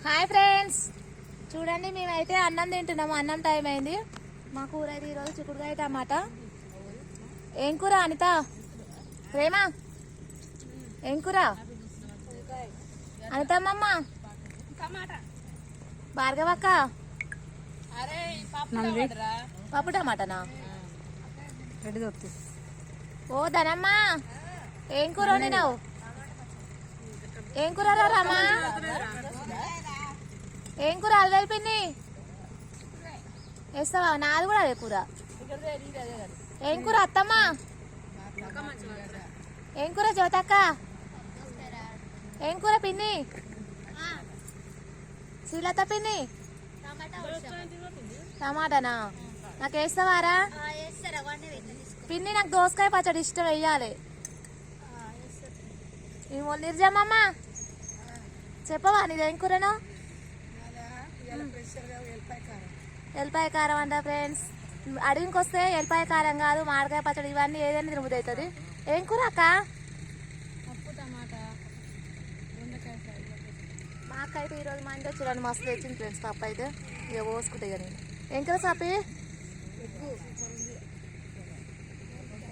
Hi friends, చూడండి మేమైతే అన్నం తింటున్నాము. అన్నం టైం అయింది. మా కూర అయితే ఈరోజు చిక్కుడుకాయ టమాటా. ఏం కూర అనిత? ప్రేమ ఏం కూర? అనితమ్మమ్మ, భార్గవక్క పప్పు టమాటానా? ఓ ధనమ్మ, ఏం కూర వండినావు? ఏం కూర రామా? ఏం కూర? అల్వెల్ పిన్ని వేస్తావా? నాది కూడా అదే కూర. ఏం కూర అత్తమ్మ? ఏం కూర జ్యోతక్క? ఏం కూర పిన్ని? శ్రీలత పిన్ని టమాటానా? నాకు వేస్తావారా పిన్ని? నాకు దోసకాయ పచ్చడి ఇష్టం, వెయ్యాలి. నిర్జమ్మమ్మ చెప్పవా నీదేం కూరను? ఎల్లిపాయ కారం అంట ఫ్రెండ్స్. అడవికి వస్తే ఎల్లిపాయ కారం కాదు, మామిడికాయ పచ్చడి ఇవన్నీ ఏదైనా తిరుగుతుంది అవుతుంది. ఏం కూర అక్క? మా అక్క అయితే ఈరోజు మా ఇంట్లో చూడండి మస్తు తెచ్చింది ఫ్రెండ్స్. పప్పు అయితే ఇక పోసుకుంటాయి కానీ. ఏం కూర సాపి?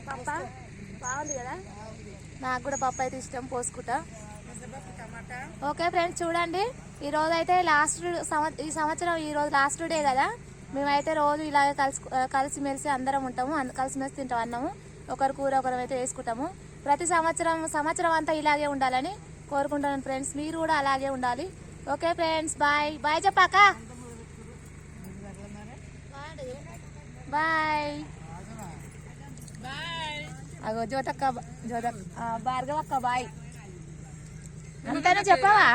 పప్ప బాగుంది కదా. నాకు కూడా పప్పు అయితే ఇష్టం, పోసుకుంటా. ఓకే ఫ్రెండ్స్, చూడండి ఈరోజు అయితే ఈ సంవత్సరం ఈరోజు లాస్ట్ డే కదా. మేమైతే రోజు ఇలాగే కలిసిమెలిసి అందరం ఉంటాము, కలిసిమెలిసి తింటాం అన్నము. ఒకరి కూర ఒకరం అయితే వేసుకుంటాము. ప్రతి సంవత్సరం అంతా ఇలాగే ఉండాలని కోరుకుంటున్నాను ఫ్రెండ్స్. మీరు కూడా అలాగే ఉండాలి. ఓకే ఫ్రెండ్స్, బాయ్ బాయ్ చెప్పాక బాయ్. అగో జ్యోతక్క భార్గవక్క బాయ్ అంతేనా చెప్పవా?